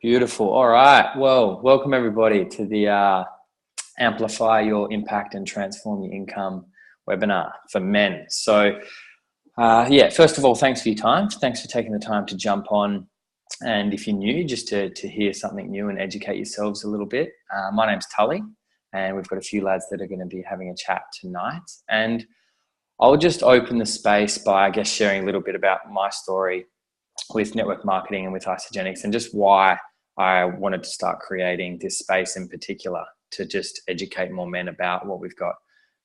Beautiful. All right. Well, welcome everybody to the Amplify Your Impact and Transform Your Income webinar for men. So, first of all, thanks for your time. Thanks for taking the time to jump on. And if you're new, just to hear something new and educate yourselves a little bit. My name's Tully, and we've got a few lads that are going to be having a chat tonight. And I'll just open the space by, sharing a little bit about my story with network marketing and with Isagenix, and just why I wanted to start creating this space in particular to just educate more men about what we've got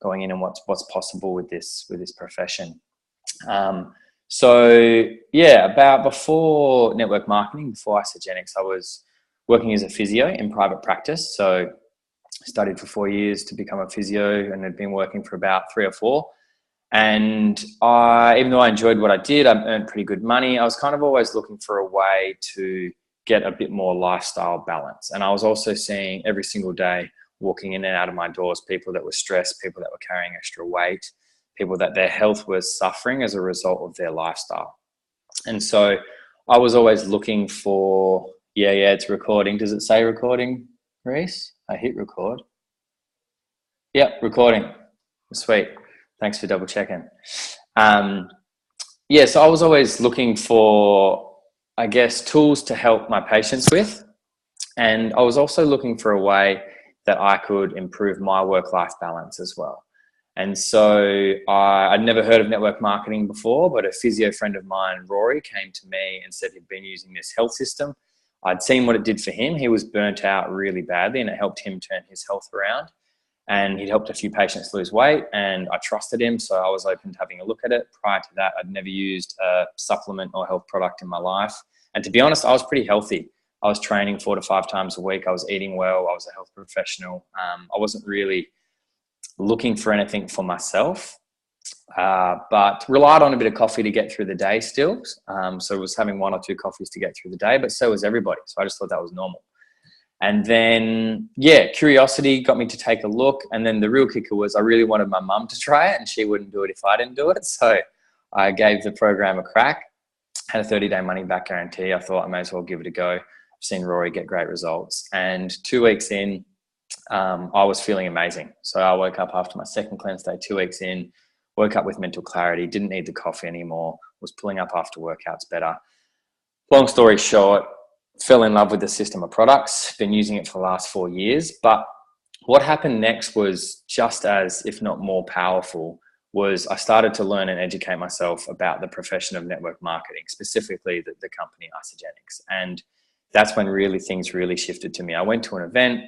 going in and what's possible with this profession. About before network marketing, before Isagenix, I was working as a physio in private practice. So I studied for 4 years to become a physio and had been working for about 3 or 4. And even though I enjoyed what I did, I earned pretty good money. I was kind of always looking for a way to get a bit more lifestyle balance. And I was also seeing every single day, walking in and out of my doors, people that were stressed, people that were carrying extra weight, people that their health was suffering as a result of their lifestyle. And so I was always looking for, it's recording. Does it say recording, Reese? I hit record. Yep, recording. Sweet. Thanks for double checking. So I was always looking for, tools to help my patients with. And I was also looking for a way that I could improve my work-life balance as well. And so I'd never heard of network marketing before, but a physio friend of mine, Rory, came to me and said he'd been using this health system. I'd seen what it did for him. He was burnt out really badly, and it helped him turn his health around. And he'd helped a few patients lose weight, and I trusted him, so I was open to having a look at it. Prior to that, I'd never used a supplement or health product in my life. And to be honest, I was pretty healthy. I was training 4 to 5 times a week. I was eating well. I was a health professional. I wasn't really looking for anything for myself, but relied on a bit of coffee to get through the day still. So I was having 1 or 2 coffees to get through the day, but so was everybody. So I just thought that was normal. And then, curiosity got me to take a look. And then the real kicker was I really wanted my mum to try it, and she wouldn't do it if I didn't do it. So I gave the program a crack, had a 30-day money back guarantee. I thought I may as well give it a go. I've seen Rory get great results. And 2 weeks in, I was feeling amazing. So I woke up after my second cleanse day, 2 weeks in, woke up with mental clarity, didn't need the coffee anymore, was pulling up after workouts better. Long story short, fell in love with the system of products, been using it for the last 4 years. But what happened next was just as, if not more powerful, was I started to learn and educate myself about the profession of network marketing, specifically the company Isagenix. And that's when things really shifted to me. I went to an event,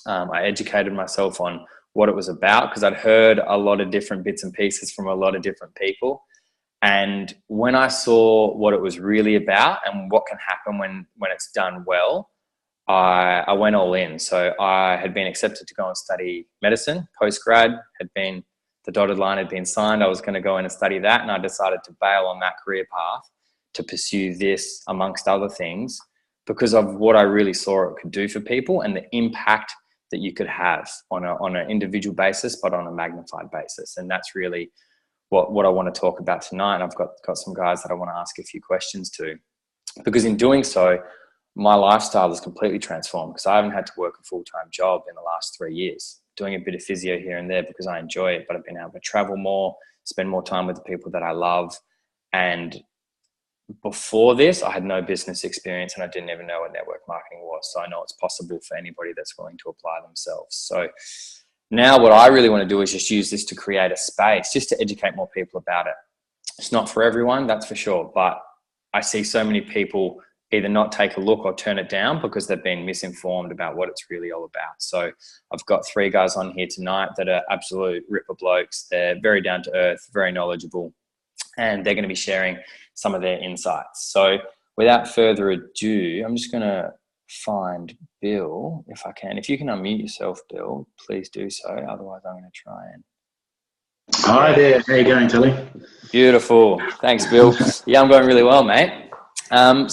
I educated myself on what it was about, because I'd heard a lot of different bits and pieces from a lot of different people. And when I saw what it was really about and what can happen when it's done well, I went all in. So I had been accepted to go and study medicine, post-grad, the dotted line had been signed. I was going to go in and study that, and I decided to bail on that career path to pursue this, amongst other things, because of what I really saw it could do for people and the impact that you could have on an individual basis, but on a magnified basis. And that's really what I want to talk about tonight. I've got some guys that I want to ask a few questions to, because in doing so, my lifestyle is completely transformed, because I haven't had to work a full-time job in the last 3 years, doing a bit of physio here and there because I enjoy it, but I've been able to travel more, spend more time with the people that I love. And before this, I had no business experience, and I didn't even know what network marketing was. So I know it's possible for anybody that's willing to apply themselves. So now what I really want to do is just use this to create a space, just to educate more people about it. It's not for everyone, that's for sure. But I see so many people either not take a look or turn it down because they've been misinformed about what it's really all about. So I've got 3 guys on here tonight that are absolute ripper blokes. They're very down to earth, very knowledgeable, and they're going to be sharing some of their insights. So without further ado, I'm just going to find Bill, if I can. If you can unmute yourself, Bill, please do so. Otherwise, I'm going to try and... Hi there. How you going, Tilly? Beautiful. Thanks, Bill. Yeah, I'm going really well, mate. I'll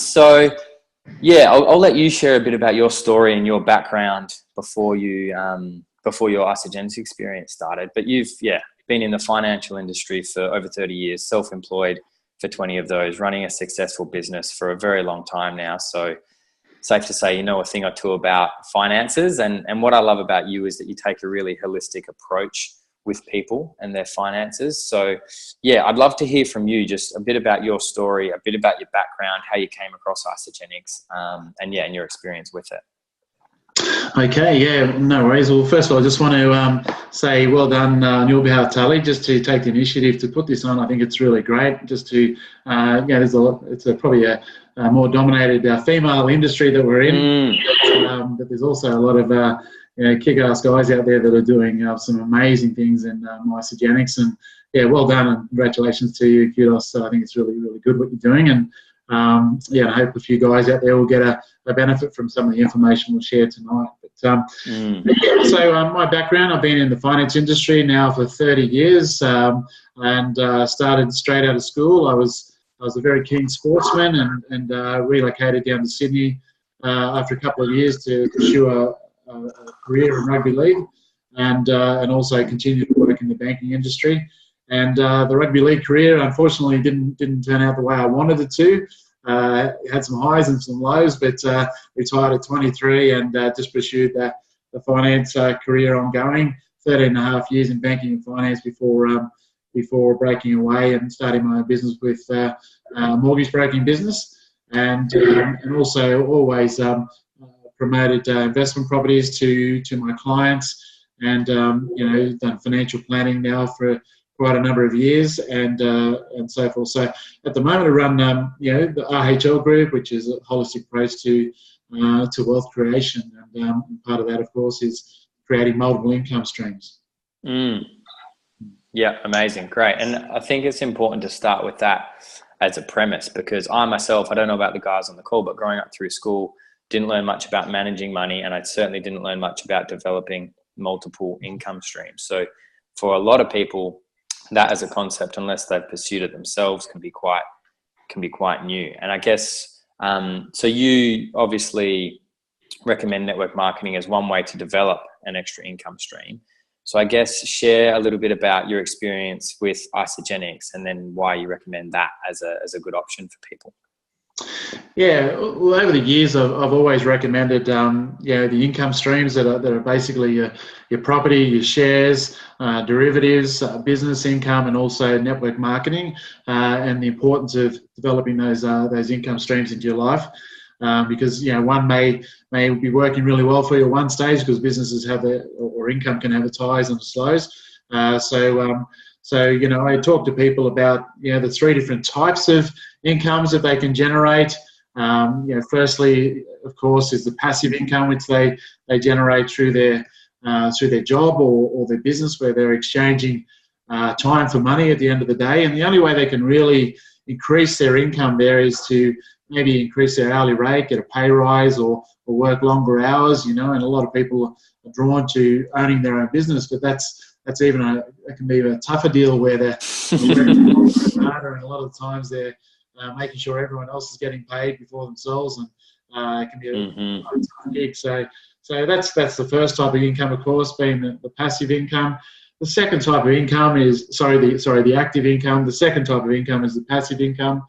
let you share a bit about your story and your background before your Isagenix experience started. But you've been in the financial industry for over 30 years, self-employed for 20 of those, running a successful business for a very long time now. So safe to say you know a thing or two about finances. And what I love about you is that you take a really holistic approach with people and their finances. So yeah, I'd love to hear from you just a bit about your story, a bit about your background, how you came across Isogenics, and your experience with it. Okay, yeah, no worries. Well, first of all, I just want to say well done on your behalf, Tali, just to take the initiative to put this on. I think it's really great. Just to, there's a lot, probably a more dominated female industry that we're in, but there's also a lot of kick-ass guys out there that are doing some amazing things in Isogenics. And yeah, well done and congratulations to you. Kudos. I think it's really, really good what you're doing. And I hope a few guys out there will get a benefit from some of the information we'll share tonight. So my background, I've been in the finance industry now for 30 years and started straight out of school. I was a very keen sportsman and relocated down to Sydney after a couple of years to pursue a career in rugby league and also continued to work in the banking industry. And the rugby league career, unfortunately, didn't turn out the way I wanted it to. Had some highs and some lows, but retired at 23 and just pursued the finance career ongoing. 13 and a half years in banking and finance before breaking away and starting my own business with mortgage broking business, and also always promoted investment properties to my clients, and done financial planning now for quite a number of years, and so forth. So at the moment, I run the RHL Group, which is a holistic approach to wealth creation, and part of that, of course, is creating multiple income streams. Yeah, amazing, great. And I think it's important to start with that as a premise, because I myself, I don't know about the guys on the call, but growing up through school, didn't learn much about managing money, and I certainly didn't learn much about developing multiple income streams. So for a lot of people, that as a concept, unless they've pursued it themselves, can be quite new. And I guess so you obviously recommend network marketing as one way to develop an extra income stream. So I guess share a little bit about your experience with Isogenics and then why you recommend that as a good option for people. Yeah, well, over the years, I've always recommended, the income streams that are basically your property, your shares, derivatives, business income, and also network marketing, and the importance of developing those income streams into your life, because one may be working really well for you at one stage because businesses have or income can have its highs and its lows. So I talk to people about the three different types of incomes that they can generate. Firstly, of course, is the passive income, which they generate through their job or their business, where they're exchanging time for money at the end of the day. And the only way they can really increase their income there is to maybe increase their hourly rate, get a pay rise, or work longer hours. And a lot of people are drawn to owning their own business, but that's even it can be a tougher deal where they're working harder, and a lot of the times they're making sure everyone else is getting paid before themselves, and it can be a tough gig. So that's the first type of income, of course, being the passive income. The second type of income is the active income. The second type of income is the passive income.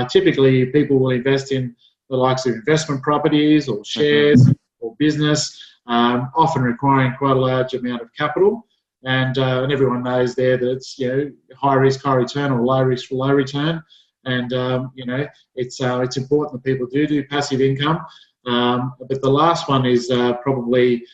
Typically, people will invest in the likes of investment properties or shares or business, often requiring quite a large amount of capital. And everyone knows there that it's high risk, high return, or low risk, low return. And it's important that people do passive income. But the last one is probably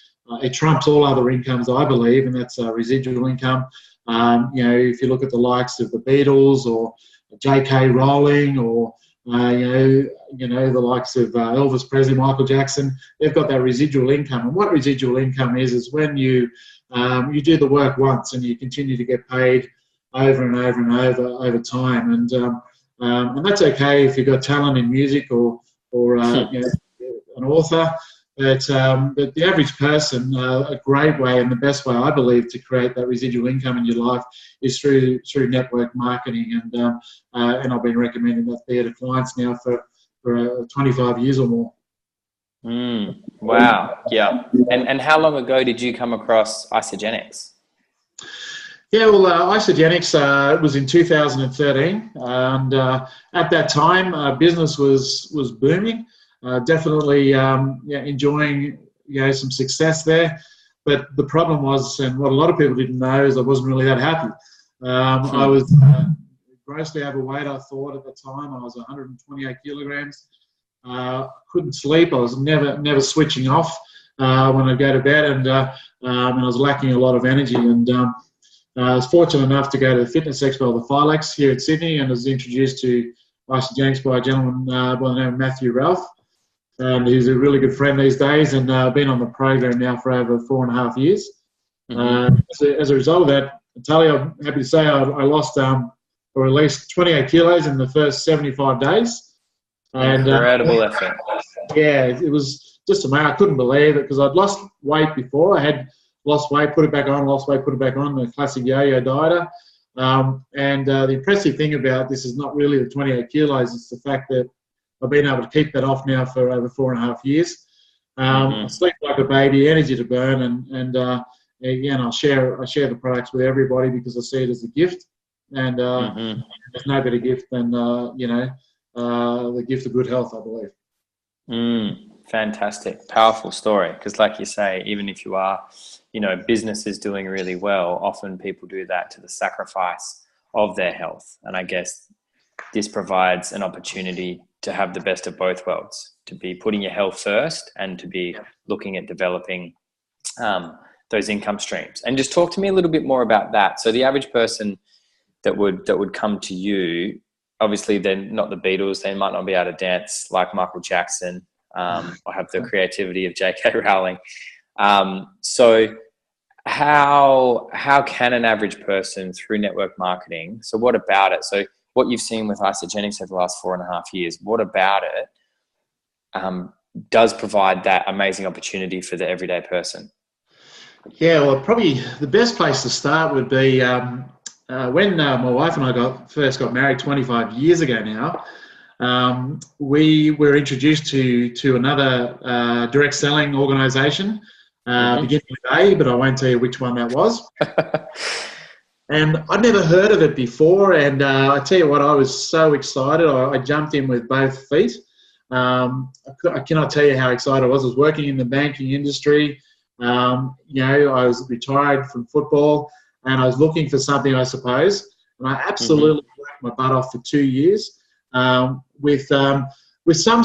it trumps all other incomes, I believe, and that's residual income. If you look at the likes of the Beatles or J.K. Rowling or the likes of Elvis Presley, Michael Jackson, they've got that residual income. And what residual income is when you do the work once and you continue to get paid over and over and over time. And that's okay if you've got talent in music or an author. But the average person, a great way and the best way, I believe, to create that residual income in your life is through network marketing. And I've been recommending that there to clients now for 25 years or more. Wow. Yeah. And how long ago did you come across Isogenics? Yeah, well, Isogenics was in 2013, and at that time, business was booming. definitely enjoying some success there. But the problem was, and what a lot of people didn't know, is I wasn't really that happy. I was grossly overweight, I thought, at the time. I was 128 kilograms. Couldn't sleep. I was never switching off when I go to bed, and I was lacking a lot of energy. And I was fortunate enough to go to the fitness expo, the Philex, here in Sydney, and was introduced to Isogenics by a gentleman by the name of Matthew Ralph. And he's a really good friend these days, and been on the program now for over 4.5 years. As a result of that, Natalia, I'm happy to say I lost or at least 28 kilos in the first 75 days. And, incredible effort. Yeah, it was just amazing. I couldn't believe it because I'd lost weight before. I had lost weight, put it back on, lost weight, put it back on, the classic yo-yo dieter. And the impressive thing about this is not really the 28 kilos, it's the fact that I've been able to keep that off now for over 4.5 years. I sleep like a baby, energy to burn, and again, I share the products with everybody because I see it as a gift, and there's no better gift than the gift of good health, I believe. Fantastic, powerful story. Because, like you say, even if you are, business is doing really well, often people do that to the sacrifice of their health, and I guess this provides an opportunity to have the best of both worlds, to be putting your health first and to be looking at developing those income streams. And just talk to me a little bit more about that. So the average person that would come to you, obviously they're not the Beatles, they might not be able to dance like Michael Jackson or have the creativity of J.K. Rowling. So how can an average person through network marketing, so what about it? So what you've seen with Isogenics over the last 4.5 years, what about it does provide that amazing opportunity for the everyday person? Yeah, well, probably the best place to start would be when my wife and I first got married 25 years ago now. We were introduced to another direct selling organisation, beginning with A, but I won't tell you which one that was. And I'd never heard of it before, and I tell you what, I was so excited. I jumped in with both feet. I cannot tell you how excited I was. I was working in the banking industry. I was retired from football, and I was looking for something, I suppose. And I absolutely worked my butt off for 2 years with some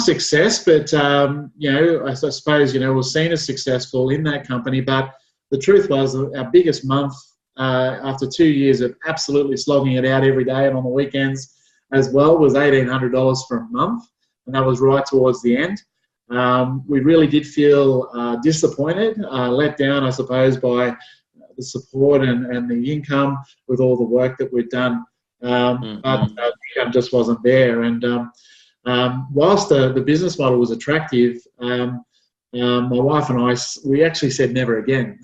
success, but I suppose was seen as successful in that company. But the truth was, our biggest month after 2 years of absolutely slogging it out every day and on the weekends as well was $1,800 for a month, and that was right towards the end. We really did feel disappointed, let down, I suppose, by the support and the income with all the work that we'd done, but the income just wasn't there. And whilst the business model was attractive, my wife and I, we actually said never again.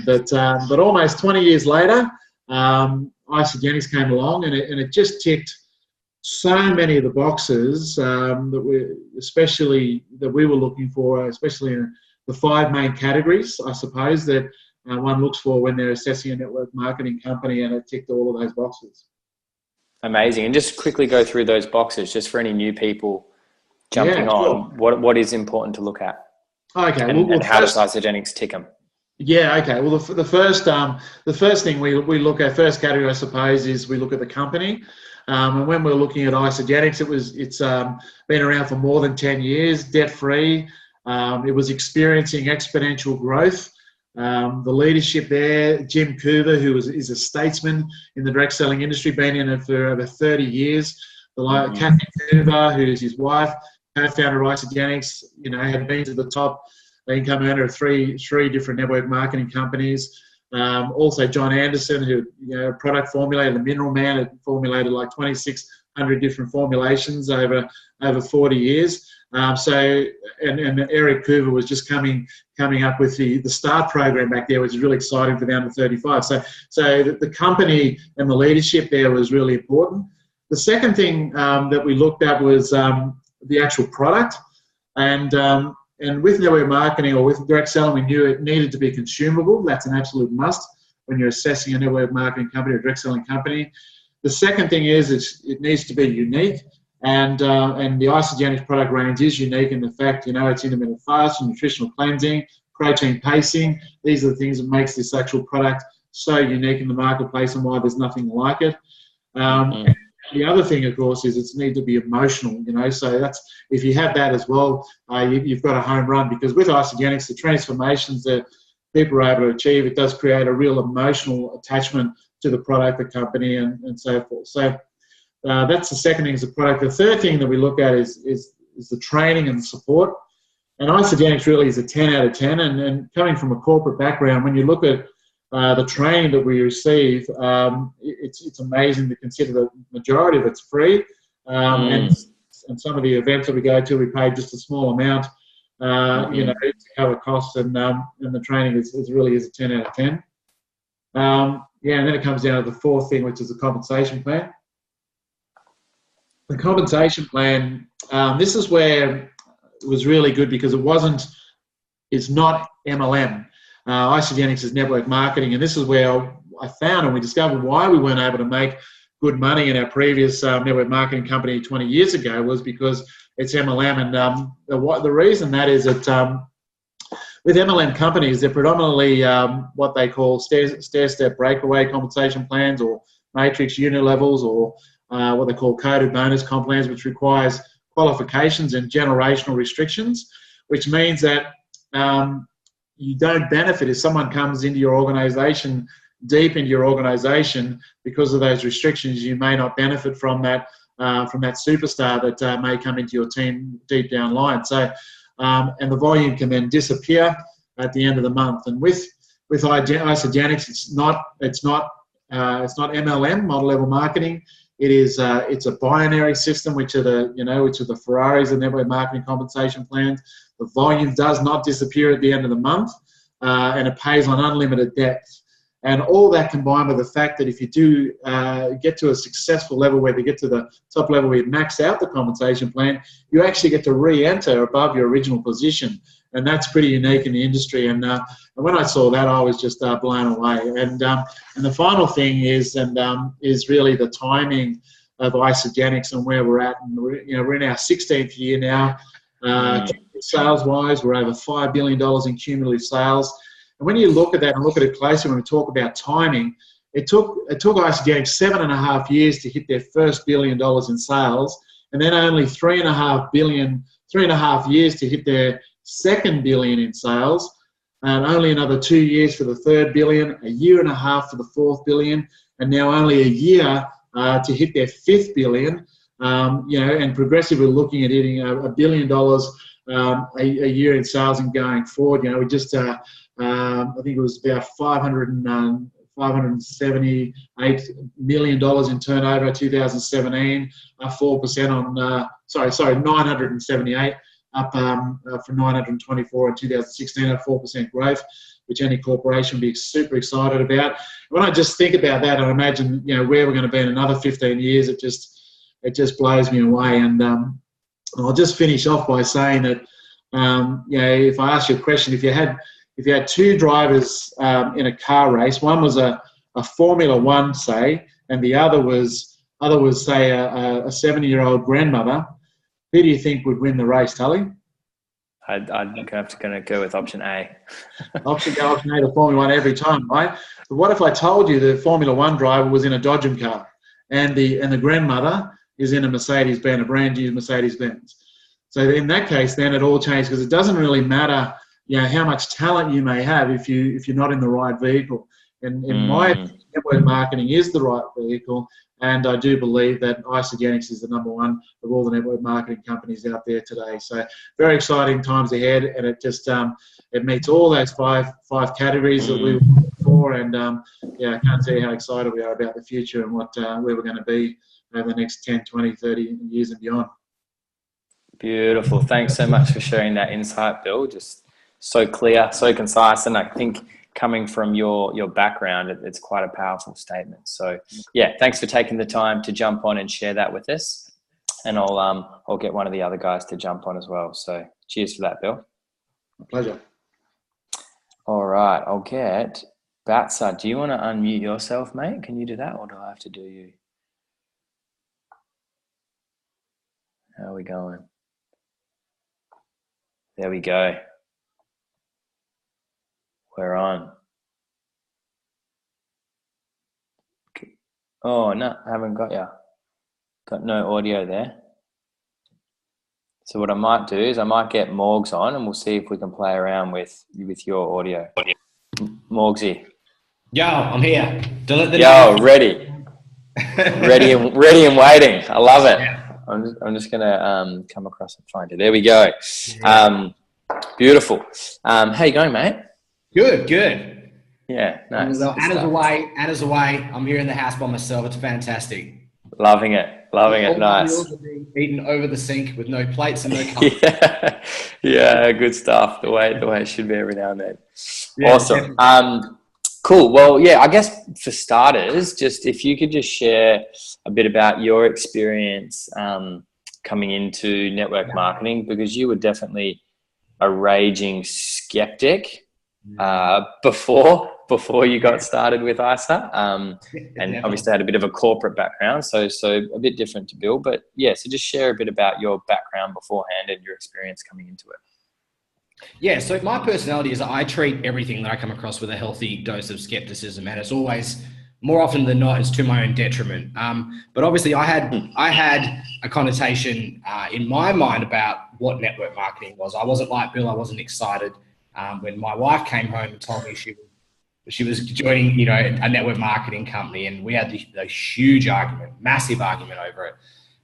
But almost 20 years later, Isogenics came along, and it just ticked so many of the boxes that we were looking for, especially in the 5 main categories, I suppose, that one looks for when they're assessing a network marketing company, and it ticked all of those boxes. Amazing. And just quickly go through those boxes, just for any new people jumping on. What is important to look at? Okay. And how does Isogenics tick them? Yeah. Okay. Well, the first thing we look at, first category, I suppose, is we look at the company. And when we're looking at Isogenics, it's been around for more than 10 years, debt free. It was experiencing exponential growth. The leadership there, Jim Coover, who is a statesman in the direct selling industry, been in it for over 30 years. Kathy Coover, who's his wife, co-founder of Isogenics, had been to the top income earner of three different network marketing companies. Also John Anderson, who product formulated, the Mineral Man, had formulated like 2,600 different formulations over 40 years. And Eric Coover was just coming up with the START program back there, which is really exciting for the under 35. So the company and the leadership there was really important. The second thing that we looked at was the actual product, and with network marketing or with direct selling, we knew it needed to be consumable. That's an absolute must when you're assessing a network marketing company or direct selling company. The second thing is it needs to be unique. And the Isogenics product range is unique in the fact, it's intermittent fasting, nutritional cleansing, protein pacing. These are the things that makes this actual product so unique in the marketplace and why there's nothing like it. The other thing, of course, is it's need to be emotional, so that's, if you have that as well, you've got a home run, because with Isogenics, the transformations that people are able to achieve, it does create a real emotional attachment to the product, the company, and so forth. So that's the second thing, is the product. The third thing that we look at is the training and the support. And Isogenics really is a 10 out of 10. And coming from a corporate background, when you look at the training that we receive, it's amazing to consider the majority of it's free. And some of the events that we go to, we pay just a small amount, to cover costs. And the training really is a 10 out of 10. And then it comes down to the fourth thing, which is the compensation plan. The compensation plan, this is where it was really good, because it's not MLM. Isogenics is network marketing, and this is where I found and we discovered why we weren't able to make good money in our previous network marketing company 20 years ago, was because it's MLM. And the reason that is that with MLM companies, they're predominantly what they call stair-step breakaway compensation plans, or matrix unit levels, or what they call coded bonus comp plans, which requires qualifications and generational restrictions, which means that you don't benefit if someone comes into your organisation, deep into your organisation, because of those restrictions. You may not benefit from that superstar that may come into your team deep down line. So, and the volume can then disappear at the end of the month. And with Isogenics, it's not MLM, model level marketing. It's a binary system, which are the Ferraris and network marketing compensation plans. The volume does not disappear at the end of the month, and it pays on unlimited depth. And all that combined with the fact that if you do get to a successful level where they get to the top level where you max out the compensation plan, you actually get to re-enter above your original position. And that's pretty unique in the industry. And when I saw that, I was just blown away. And the final thing is really the timing of Isogenics and where we're at. And we're in our 16th year now. Sales-wise, we're over $5 billion in cumulative sales. And when you look at that and look at it closely, when we talk about timing, it took Isogenics 7.5 years to hit their first $1 billion in sales, and then only 3.5 years to hit their second billion in sales, and only another 2 years for the third billion, a year and a half for the fourth billion, and now only a year to hit their fifth billion. And progressively looking at hitting $1 billion a year in sales and going forward. We just I think it was about $578 million in turnover 2017, 4% on 978, up from 924 in 2016, at 4% growth, which any corporation would be super excited about. When I just think about that, I imagine where we're going to be in another 15 years. It just blows me away. And I'll just finish off by saying that if I ask you a question, if you had two drivers in a car race, one was a Formula One, say, and the other was say a 70-year-old grandmother, who do you think would win the race, Tully? I'm going to go with option A. Option A, the Formula One every time, right? But what if I told you the Formula One driver was in a Dodgem car, and the grandmother is in a Mercedes-Benz, a brand new Mercedes-Benz? So in that case, then it all changed, because it doesn't really matter how much talent you may have if you're not in the right vehicle. And in my opinion, network marketing is the right vehicle, and I do believe that Isogenics is the number one of all the network marketing companies out there today. So very exciting times ahead, and it just it meets all those five categories that we were looking for. And I can't tell you how excited we are about the future and where we're going to be over the next 10, 20, 30 years and beyond. Beautiful. Thanks so much for sharing that insight, Bill. Just so clear, so concise, and I think coming from your background, it's quite a powerful statement. So thanks for taking the time to jump on and share that with us, and I'll get one of the other guys to jump on as well. So cheers for that, Bill. My pleasure. All right, I'll get Batsa. Do you want to unmute yourself, mate? Can you do that, or do I have to do you? How are we going? There we go. We're on. Oh, no, I haven't got you. Got no audio there. So what I might do is I might get Morgs on and we'll see if we can play around with your audio. Morgsy. Yo, I'm here. Yo, ready. ready and waiting. I love it. Yeah. I'm just going to come across and find it. There we go. Beautiful. How you going, mate? Good. Yeah, nice. Anna's away. I'm here in the house by myself. It's fantastic. Loving it. Nice. Meals are being eaten over the sink with no plates and no cups. yeah, good stuff. The way it should be every now and then. Yeah, awesome. Definitely. Cool. Well, yeah, I guess for starters, just if you could just share a bit about your experience coming into network marketing, because you were definitely a raging skeptic before you got started with ISA, and obviously had a bit of a corporate background, so a bit different to Bill. But yeah, so just share a bit about your background beforehand and your experience coming into it. Yeah, so my personality is I treat everything that I come across with a healthy dose of skepticism, and it's always, more often than not, it's to my own detriment. But obviously I had a connotation in my mind about what network marketing was. I wasn't like Bill, I wasn't excited when my wife came home and told me she was joining, a network marketing company, and we had the huge argument, massive argument over it.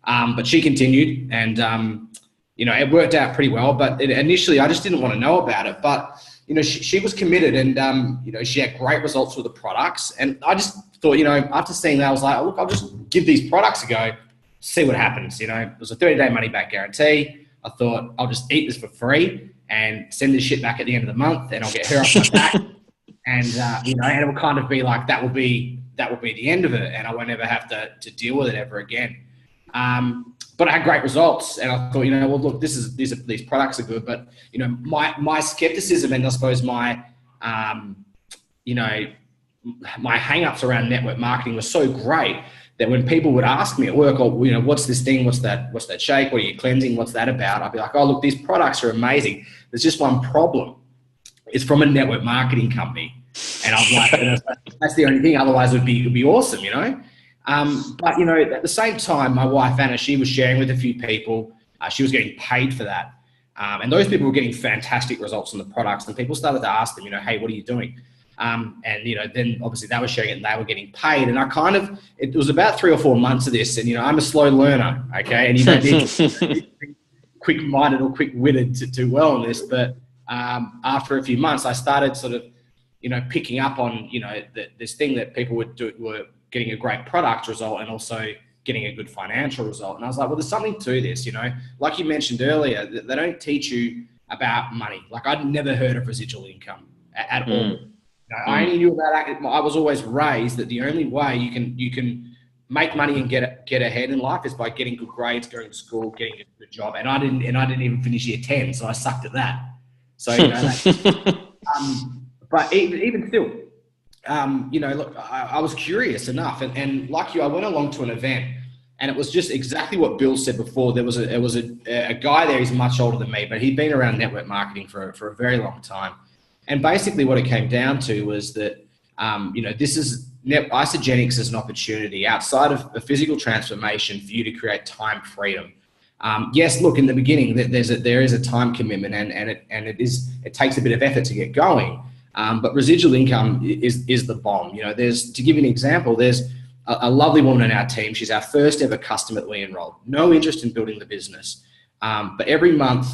But she continued, and it worked out pretty well. But initially, I just didn't want to know about it. But she was committed, and she had great results with the products. And I just thought, after seeing that, I was like, look, I'll just give these products a go, see what happens. It was a 30-day money back guarantee. I thought I'll just eat this for free and send this shit back at the end of the month, and I'll get her off my back. And and it will kind of be like that will be the end of it, and I won't ever have to deal with it ever again. But I had great results, and I thought, well, look, these products are good, but my skepticism and I suppose my my hang-ups around network marketing was so great that when people would ask me at work, what's this thing, what's that shake, what are you cleansing, what's that about? I'd be like, oh, look, these products are amazing. There's just one problem. It's from a network marketing company. And I'm like, that's the only thing. Otherwise it would be awesome, But, at the same time, my wife, Anna, she was sharing with a few people. She was getting paid for that. And those people were getting fantastic results on the products. And people started to ask them, hey, what are you doing? And, then obviously they were sharing it and they were getting paid. And it was about 3 or 4 months of this. And, I'm a slow learner, okay? And you don't need to be quick-minded or quick-witted to do well on this. But after a few months, I started sort of, picking up on, this thing that people were getting a great product result and also getting a good financial result. And I was like, well, there's something to this, like you mentioned earlier, they don't teach you about money. Like I'd never heard of residual income at all. I only knew about it. I was always raised that the only way you can make money and get ahead in life is by getting good grades, going to school, getting a good job. And I didn't even finish year 10, so I sucked at that. So, but even still, look, I was curious enough, and like you, I went along to an event, and it was just exactly what Bill said before. There was a guy there. He's much older than me, but he'd been around network marketing for a very long time. And basically, what it came down to was that this is Isogenics as an opportunity outside of a physical transformation for you to create time freedom. Yes, look, in the beginning, there is a time commitment, and it takes a bit of effort to get going. But residual income is the bomb. To give you an example, there's a lovely woman in our team. She's our first ever customer that we enrolled. No interest in building the business. But every month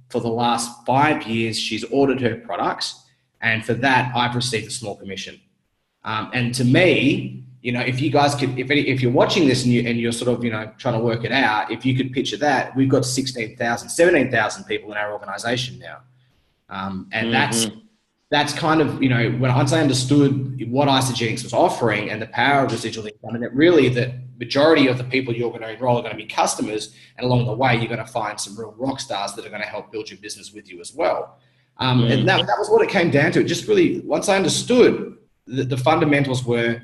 for the last 5 years, she's ordered her products. And for that, I've received a small commission. And to me, if you guys could, if you're watching this and you're sort of, trying to work it out, if you could picture that, we've got 17,000 people in our organization now. And that's kind of, once I understood what Isogenics was offering and the power of residual income, and that really the majority of the people you're going to enroll are going to be customers, and along the way, you're going to find some real rock stars that are going to help build your business with you as well. And that was what it came down to. It just really, once I understood that the fundamentals were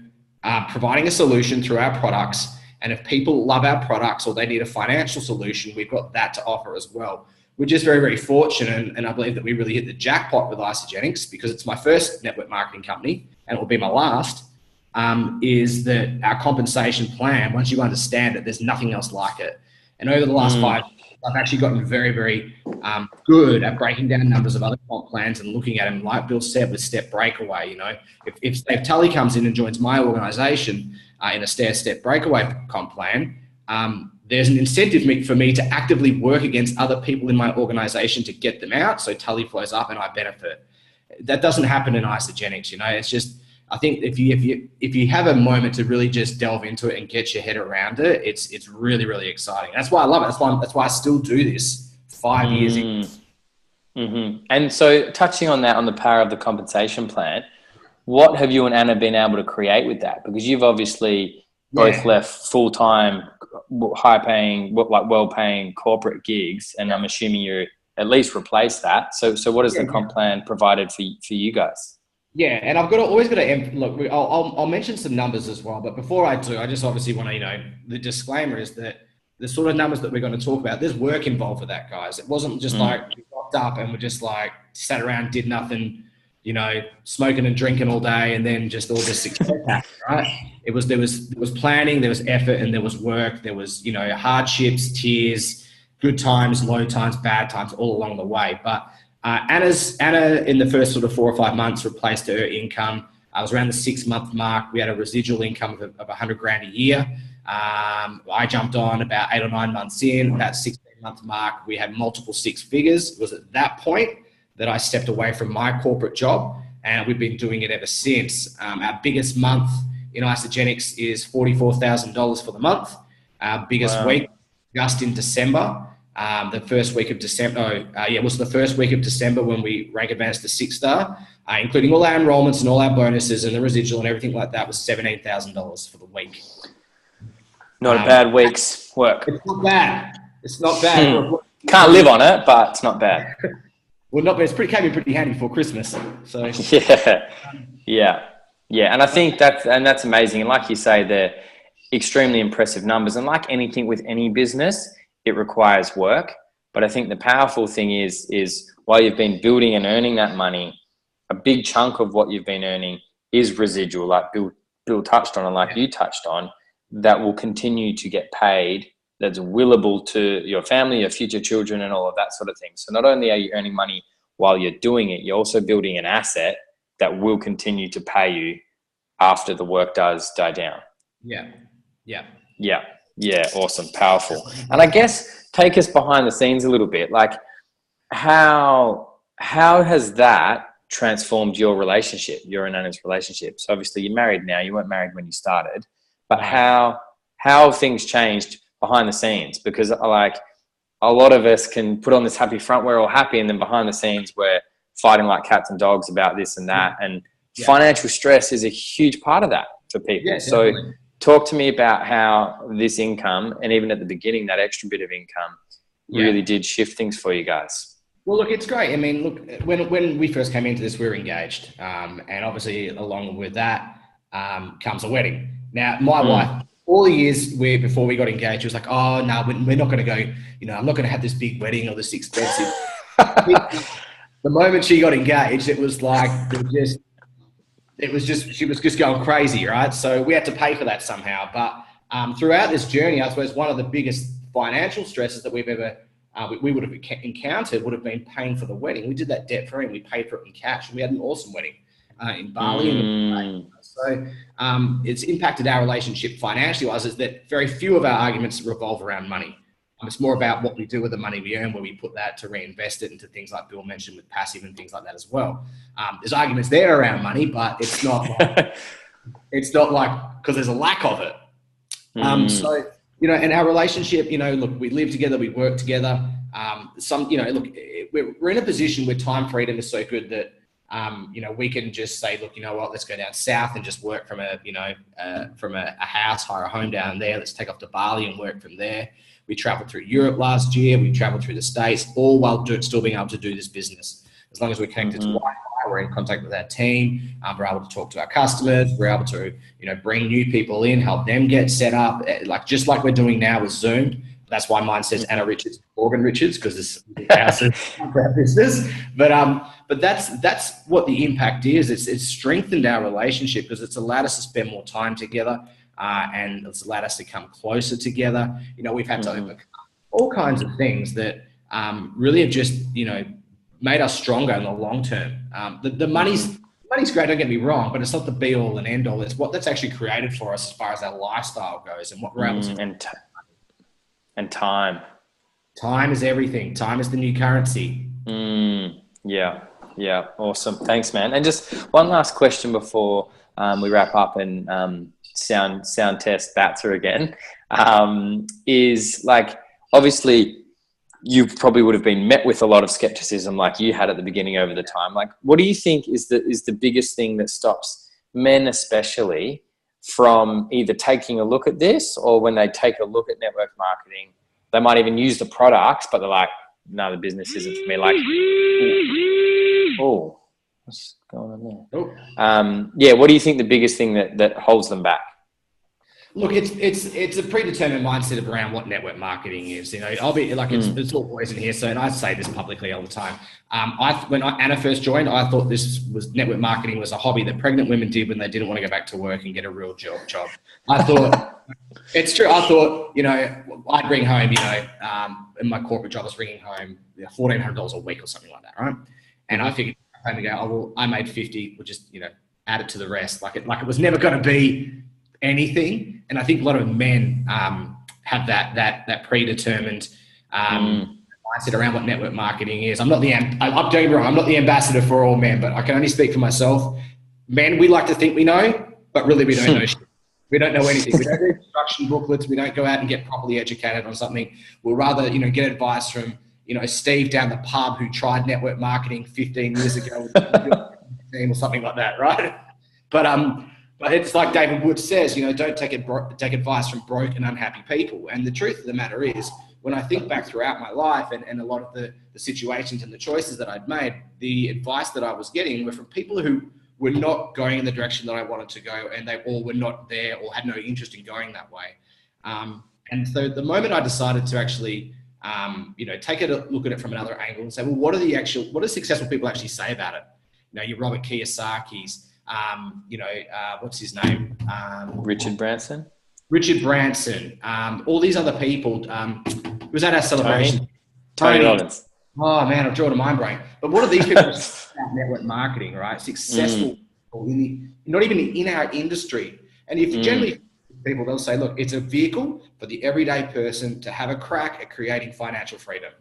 providing a solution through our products And if people love our products or they need a financial solution, we've got that to offer as well. We're just very, very fortunate, and I believe that we really hit the jackpot with Isogenics, because it's my first network marketing company and it will be my last, is that our compensation plan, once you understand it, there's nothing else like it. And over the last 5 years, I've actually gotten very, very good at breaking down numbers of other comp plans and looking at them, like Bill said, with step breakaway. You know, if Tully comes in and joins my organization in a stair-step breakaway comp plan, there's an incentive for me to actively work against other people in my organization to get them out, so Tully flows up and I benefit. That doesn't happen in Isogenics. You know, it's just, I think if you have a moment to really just delve into it and get your head around it, it's really, really exciting. That's why I love it. That's why I still do this 5 years in. Mm-hmm. And so, touching on that, on the power of the compensation plan, what have you and Anna been able to create with that? Because you've obviously both left full-time, high-paying, like well-paying corporate gigs, and I'm assuming you at least replaced that. So what has the comp plan provided for you guys? Yeah, and always got to look. I'll mention some numbers as well, but before I do, I just obviously want to, the disclaimer is that the sort of numbers that we're going to talk about, there's work involved with that, guys. It wasn't just like we rocked up and we just like sat around, did nothing, smoking and drinking all day, and then just all this success happened, right? There was planning, there was effort, and there was work. There was hardships, tears, good times, low times, bad times, all along the way. But Anna in the first sort of 4 or 5 months replaced her income. I was around the 6-month mark. We had a residual income of $100,000 a year. I jumped on about 8 or 9 months in. About 16-month mark, we had multiple 6 figures. It was at that point that I stepped away from my corporate job, and we've been doing it ever since. Our biggest month in Isogenics is $44,000 for the month. Our biggest week, just in December. The first week of December, it was the first week of December when we rank advanced to 6-star, including all our enrollments and all our bonuses and the residual and everything like that, was $17,000 for the week. Not a bad week's work. It's not bad. It's not bad. Can't live on it, but it's not bad. Well, not bad. It came in pretty handy for Christmas. So yeah. And I think that's amazing. And like you say, they're extremely impressive numbers. And like anything with any business, it requires work. But I think the powerful thing is while you've been building and earning that money, a big chunk of what you've been earning is residual, like Bill touched on and like you touched on, that will continue to get paid, that's willable to your family, your future children, and all of that sort of thing. So not only are you earning money while you're doing it, you're also building an asset that will continue to pay you after the work does die down. Yeah, awesome, powerful. And I guess take us behind the scenes a little bit. Like how has that transformed your relationship, your and Anna's relationship? So obviously you're married now, you weren't married when you started, but how have things changed behind the scenes? Because like a lot of us can put on this happy front, we're all happy, and then behind the scenes we're fighting like cats and dogs about this and that. And financial stress is a huge part of that for people. Yeah, so talk to me about how this income, and even at the beginning, that extra bit of income really did shift things for you guys. Well, look, it's great. I mean, look, when we first came into this, we were engaged. And obviously along with that comes a wedding. Now, my wife, all the years before we got engaged, she was like, oh, no, we're not going to go, I'm not going to have this big wedding or this expensive. The moment she got engaged, it was like, she was just going crazy, right? So we had to pay for that somehow. But throughout this journey, I suppose one of the biggest financial stresses that we've ever we would have encountered would have been paying for the wedding. We did that debt free, and we paid for it in cash. And we had an awesome wedding in Bali. So it's impacted our relationship financially wise, is that very few of our arguments revolve around money. It's more about what we do with the money we earn, where we put that to reinvest it into things like Bill mentioned with passive and things like that as well. There's arguments there around money, but it's not like, because there's a lack of it. So, and our relationship, look, we live together, we work together. We're in a position where time freedom is so good that, we can just say, look, you know what, let's go down south and just work from a house, hire a home down there. Let's take off to Bali and work from there. We traveled through Europe last year. We traveled through the States, all while still being able to do this business. as long as we're connected to Wi-Fi, we're in contact with our team, we're able to talk to our customers, we're able to, bring new people in, help them get set up, just like we're doing now with Zoom. That's why mine says Anna Richards, Morgan Richards, because this is our business. But that's what the impact is. It's strengthened our relationship because it's allowed us to spend more time together, and it's allowed us to come closer together. We've had to overcome all kinds of things that really have just made us stronger in the long term. The money's great, don't get me wrong, but it's not the be all and end all. It's what that's actually created for us as far as our lifestyle goes and what we're able to. And time. Time is everything. Time is the new currency. Yeah. Awesome. Thanks, man. And just one last question before we wrap up and sound test Batser again. Is like, obviously you probably would have been met with a lot of skepticism like you had at the beginning over the time. Like, what do you think is the biggest thing that stops men especially from either taking a look at this, or when they take a look at network marketing, they might even use the products, but they're like, no, the business isn't for me. Like, oh, what's going on there? What do you think the biggest thing that holds them back? Look, it's a predetermined mindset around what network marketing is. I'll be like, it's all boys in here, so, and I say this publicly all the time. When Anna first joined, I thought network marketing was a hobby that pregnant women did when they didn't want to go back to work and get a real job. I thought it's true. I thought I'd bring home in my corporate job I was bringing home $1,400 a week or something like that, right? And I figured home and go, oh well, I made 50. We'll just add it to the rest. Like it was never going to be anything. And I think a lot of men have that predetermined mindset around what network marketing is. I'm not the ambassador for all men, but I can only speak for myself. Men, we like to think we know, but really we don't know shit. We don't know anything. We don't do instruction booklets. We don't go out and get properly educated on something. We'll rather, get advice from, Steve down the pub who tried network marketing 15 years ago or something like that, right? But it's like David Wood says, don't take advice from broke and unhappy people. And the truth of the matter is, when I think back throughout my life and a lot of the situations and the choices that I'd made, the advice that I was getting were from people who were not going in the direction that I wanted to go, and they all were not there or had no interest in going that way. And so the moment I decided to actually, take a look at it from another angle and say, well, what do successful people actually say about it? Your Robert Kiyosaki's, what's his name? Richard Branson. All these other people. It was at our celebration. Tony Robbins. Oh man, I've drawn a mind break. But what are these people about network marketing, right? Successful people, not even in our industry. And if you generally people, they'll say, look, it's a vehicle for the everyday person to have a crack at creating financial freedom.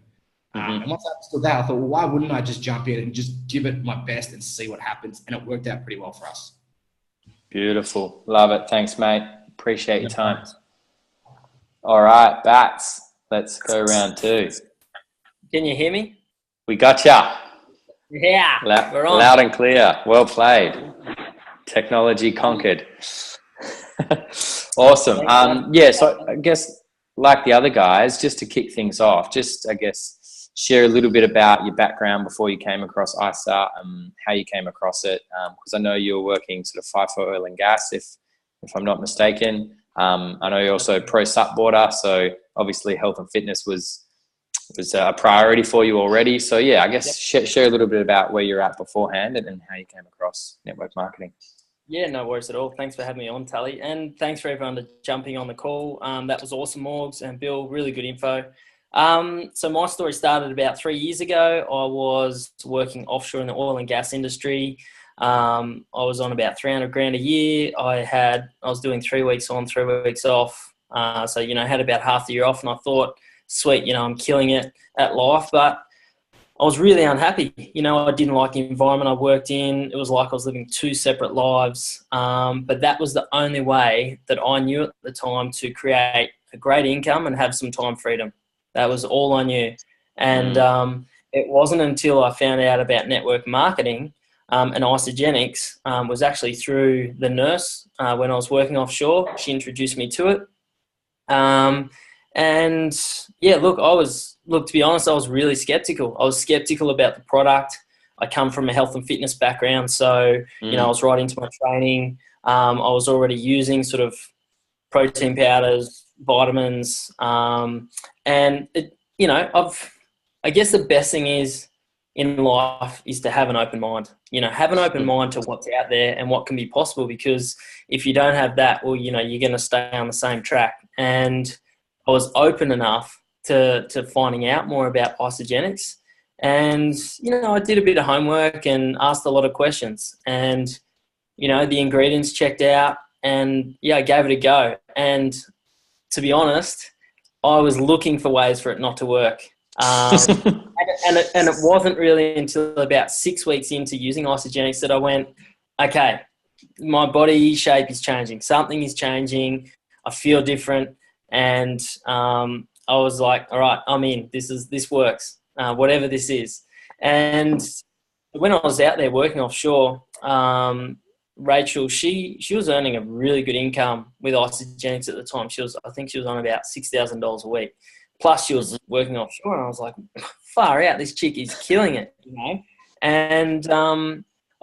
And once I understood that, I thought, well, why wouldn't I just jump in and just give it my best and see what happens? And it worked out pretty well for us. Beautiful. Love it. Thanks, mate. Appreciate your time. All right, Bats. Let's go round 2. Can you hear me? We got ya. Yeah, we're on. Loud and clear. Well played. Technology conquered. Awesome. So I guess like the other guys, just to kick things off, share a little bit about your background before you came across ISA, how you came across it, because I know you were working sort of FIFO oil and gas, if I'm not mistaken. I know you're also pro supporter, so obviously health and fitness was a priority for you already. So yeah, I guess share a little bit about where you're at beforehand and how you came across network marketing. Yeah, no worries at all. Thanks for having me on, Tally. And thanks for everyone for jumping on the call. That was awesome, Morgs and Bill. Really good info. So my story started about 3 years ago. I was working offshore in the oil and gas industry. I was on about 300 grand a year. I was doing 3 weeks on, 3 weeks off. So, had about half the year off, and I thought, sweet, I'm killing it at life, but I was really unhappy. I didn't like the environment I worked in. It was like I was living 2 separate lives. But that was the only way that I knew at the time to create a great income and have some time freedom. That was all I knew. And it wasn't until I found out about network marketing and isogenics was actually through the nurse when I was working offshore. She introduced me to it. And yeah, to be honest, I was really skeptical. I was skeptical about the product. I come from a health and fitness background. So, you know, I was right into my training. I was already using sort of protein powders, vitamins. And, you know, I guess the best thing is in life is to have an open mind. You know, have an open mind to what's out there and what can be possible, because if you don't have that, well, you know, you're going to stay on the same track. And I was open enough to finding out more about isogenics. And, you know, I did a bit of homework and asked a lot of questions. And, you know, the ingredients checked out and, yeah, I gave it a go. And to be honest, I was looking for ways for it not to work. And it wasn't really until about 6 weeks into using isogenics that I went, okay, my body shape is changing. Something is changing. I feel different. And I was like, all right, I'm in. This works, whatever this is. And when I was out there working offshore, Rachel, she was earning a really good income with isogenics at the time. I think she was on about $6,000 a week. Plus she was working offshore, and I was like, far out, this chick is killing it, you know? And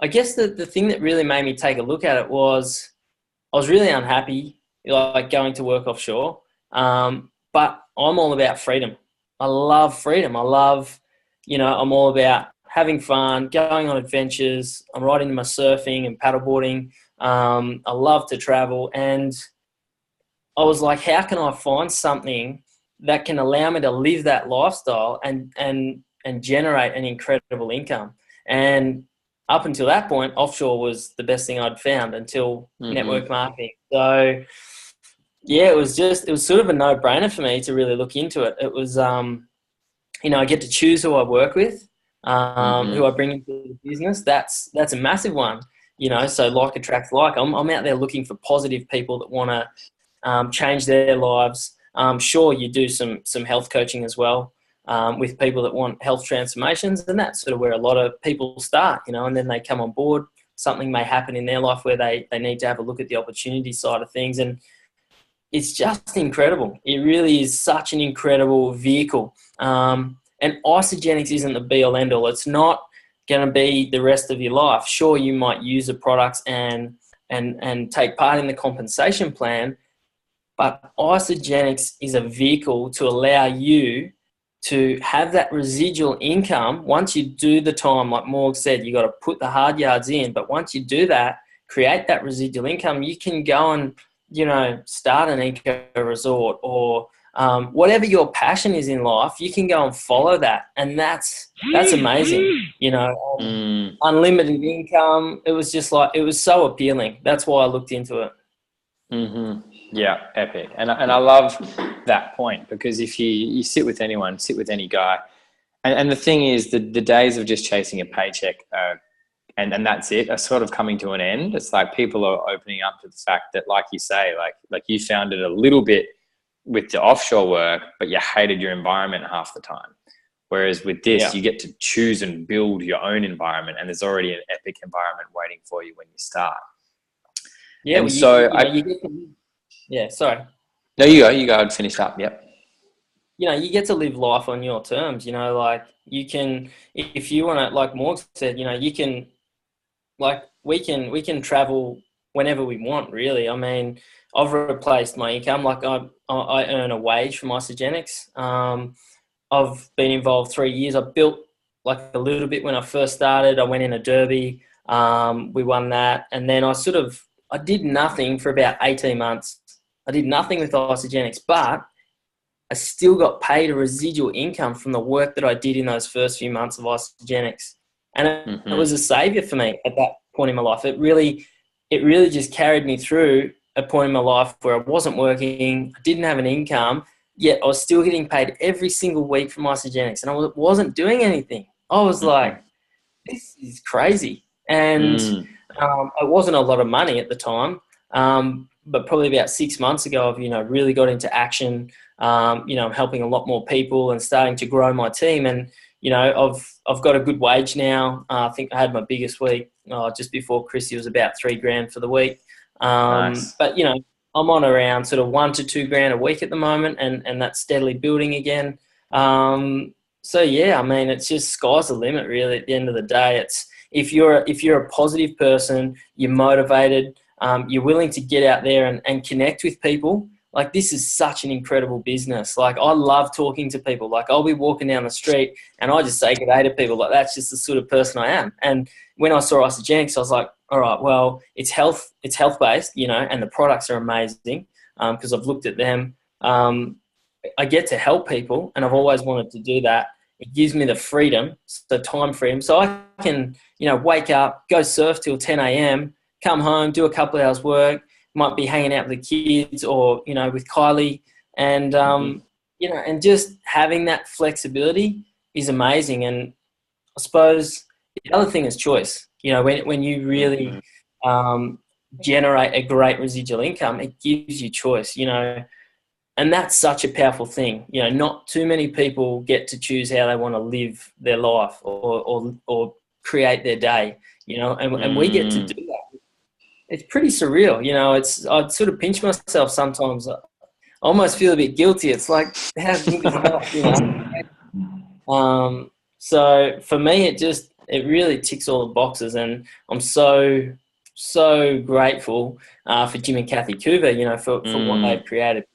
I guess the thing that really made me take a look at it was I was really unhappy, like going to work offshore. But I'm all about freedom. I love freedom. I love, you know, I'm all about having fun, going on adventures. I'm right into my surfing and paddleboarding. I love to travel. And I was like, how can I find something that can allow me to live that lifestyle and generate an incredible income? And up until that point, offshore was the best thing I'd found until network marketing. So yeah, it was sort of a no-brainer for me to really look into it. It was, you know, I get to choose who I work with, who I bring into the business. That's a massive one, you know. So like attracts like. I'm out there looking for positive people that want to change their lives. Sure, you do some health coaching as well with people that want health transformations, and that's sort of where a lot of people start, you know, and then they come on board. Something may happen in their life where they need to have a look at the opportunity side of things, and it's just incredible. It really is such an incredible vehicle. And isogenics isn't the be-all, end-all. It's not going to be the rest of your life. Sure, you might use the products and take part in the compensation plan, but isogenics is a vehicle to allow you to have that residual income. Once you do the time, like Morg said, you got to put the hard yards in. But once you do that, create that residual income, you can go and, you know, start an eco resort or whatever your passion is in life, you can go and follow that. And that's amazing, you know, unlimited income. It was just like, it was so appealing. That's why I looked into it. Yeah, epic. And I love that point, because if you sit with anyone, sit with any guy, and the thing is, the days of just chasing a paycheck and that's it are sort of coming to an end. It's like people are opening up to the fact that, like you say, like you found it a little bit with the offshore work, but you hated your environment half the time. Whereas with this, you get to choose and build your own environment, and there's already an epic environment waiting for you when you start. Yeah, and well, so you get to, yeah, sorry. No, you go and finish up. Yep. You know, you get to live life on your terms, you know, like you can, if you want to, like Morg said, you know, you can, like we can travel whenever we want, really. I mean, I've replaced my income. Like I earn a wage from isogenics. I've been involved 3 years. I built like a little bit when I first started. I went in a derby. We won that. And then I did nothing for about 18 months. I did nothing with isogenics, but I still got paid a residual income from the work that I did in those first few months of isogenics. And it was a savior for me at that point in my life. It really just carried me through a point in my life where I wasn't working, I didn't have an income, yet I was still getting paid every single week from isogenics, and I wasn't doing anything. I was like, this is crazy. And it wasn't a lot of money at the time, but probably about 6 months ago, I've, you know, really got into action. You know, I'm helping a lot more people and starting to grow my team. And, you know, I've got a good wage now. I think I had my biggest week just before Chrissy. It was about $3,000 for the week. Nice. But, you know, I'm on around sort of $1,000 to $2,000 a week at the moment, and that's steadily building again. So yeah, I mean, it's just sky's the limit really. At the end of the day, it's if you're a positive person, you're motivated, you're willing to get out there and connect with people. Like, this is such an incredible business. Like, I love talking to people. Like, I'll be walking down the street and I just say good day to people. Like, that's just the sort of person I am. And when I saw Isogenics, I was like, all right, well, it's health based, you know, and the products are amazing because I've looked at them. I get to help people, and I've always wanted to do that. It gives me the freedom, the time freedom, so I can, you know, wake up, go surf till 10 a.m., come home, do a couple of hours work, might be hanging out with the kids or, you know, with Kylie, and you know, and just having that flexibility is amazing. And I suppose the other thing is choice. You know, when you really generate a great residual income, it gives you choice. You know. And that's such a powerful thing. You know, not too many people get to choose how they want to live their life or create their day, you know, and we get to do that. It's pretty surreal, you know. I'd sort of pinch myself sometimes. I almost feel a bit guilty. It's like, how good is that, you know? So for me, it really ticks all the boxes, and I'm so grateful for Jim and Kathy Coover, you know, for what they've created.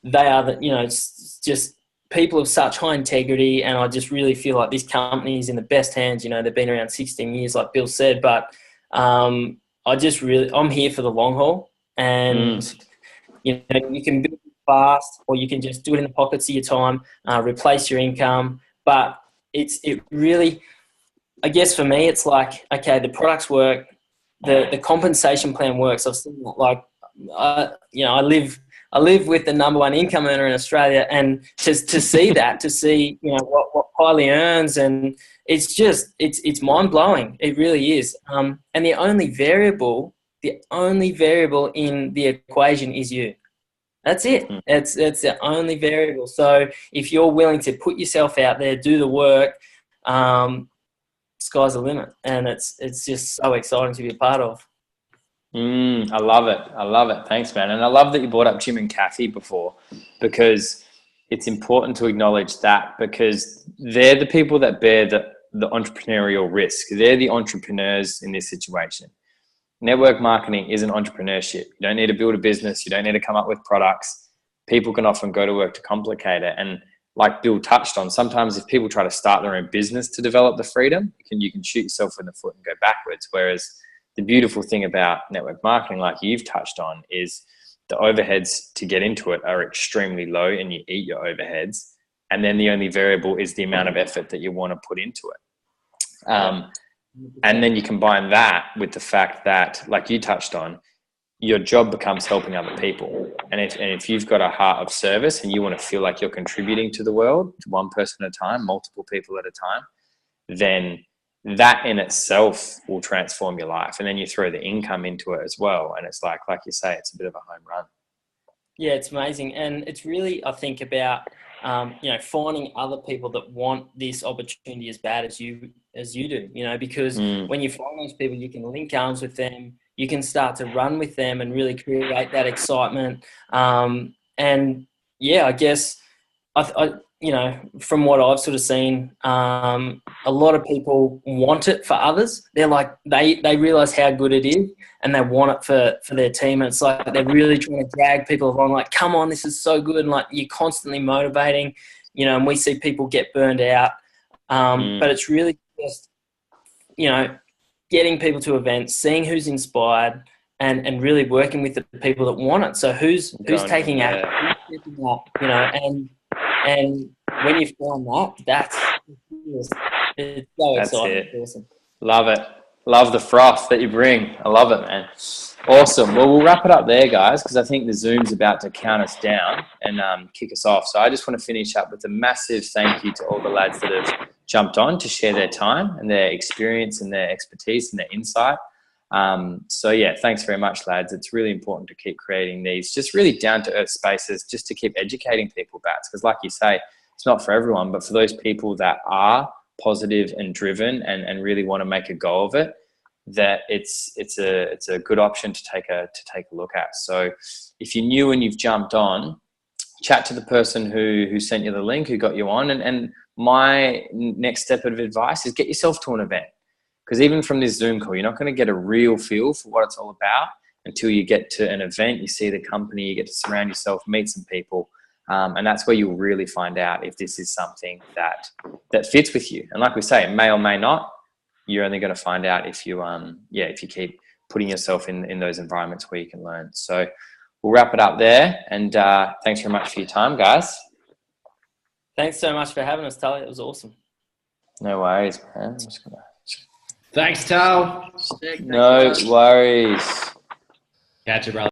They are you know, it's just people of such high integrity, and I just really feel like this company is in the best hands. You know, they've been around 16 years, like Bill said, but I'm here for the long haul, and you know, you can build fast, or you can just do it in the pockets of your time, replace your income. But it really, I guess for me, it's like, okay, the products work, the compensation plan works. I've seen that, like, you know, I live with the number one income earner in Australia, and to see that, to see, you know, what Kylie earns, and it's mind blowing. It really is. And the only variable in the equation is you. That's it. It's the only variable. So if you're willing to put yourself out there, do the work, sky's the limit, and it's just so exciting to be a part of. I love it. I love it. Thanks, man. And I love that you brought up Jim and Kathy before, because it's important to acknowledge that, because they're the people that bear the entrepreneurial risk. They're the entrepreneurs in this situation. Network marketing isn't entrepreneurship. You don't need to build a business. You don't need to come up with products. People can often go to work to complicate it. And like Bill touched on, sometimes if people try to start their own business to develop the freedom, you can shoot yourself in the foot and go backwards. Whereas the beautiful thing about network marketing, like you've touched on, is the overheads to get into it are extremely low, and you eat your overheads. And then the only variable is the amount of effort that you want to put into it. And then you combine that with the fact that, like you touched on, your job becomes helping other people. And if you've got a heart of service and you want to feel like you're contributing to the world, to one person at a time, multiple people at a time, then that in itself will transform your life. And then you throw the income into it as well. And it's like you say, it's a bit of a home run. Yeah, it's amazing. And it's really, I think, about, you know, finding other people that want this opportunity as bad as you do, you know, because when you find those people, you can link arms with them, you can start to run with them and really create that excitement. And yeah, I guess I you know, from what I've sort of seen, a lot of people want it for others. They're like, they realize how good it is, and they want it for their team. And it's like they're really trying to drag people along, like, come on, this is so good. And like, you're constantly motivating, you know, and we see people get burned out. But it's really just, you know, getting people to events, seeing who's inspired, and really working with the people that want it. So who's taking action, who's stepping up, you know, and when you find it's so exciting. It. It's awesome. Love it. Love the froth that you bring. I love it, man. Awesome. Well, we'll wrap it up there, guys, because I think the Zoom's about to count us down and kick us off. So I just want to finish up with a massive thank you to all the lads that have jumped on to share their time and their experience and their expertise and their insight. So yeah, thanks very much, lads. It's really important to keep creating these just really down-to-earth spaces just to keep educating people about it. Because like you say, it's not for everyone, but for those people that are positive and driven and really want to make a go of it, that it's a good option to take a look at. So if you're new and you've jumped on, chat to the person who sent you the link, who got you on, and my next step of advice is get yourself to an event. Because even from this Zoom call, you're not going to get a real feel for what it's all about until you get to an event, you see the company, you get to surround yourself, meet some people. And that's where you'll really find out if this is something that fits with you. And like we say, it may or may not. You're only going to find out if you, if you keep putting yourself in those environments where you can learn. So we'll wrap it up there. And thanks very much for your time, guys. Thanks so much for having us, Tully. It was awesome. No worries, man. Thanks, Tal. No worries. Catch you, brother.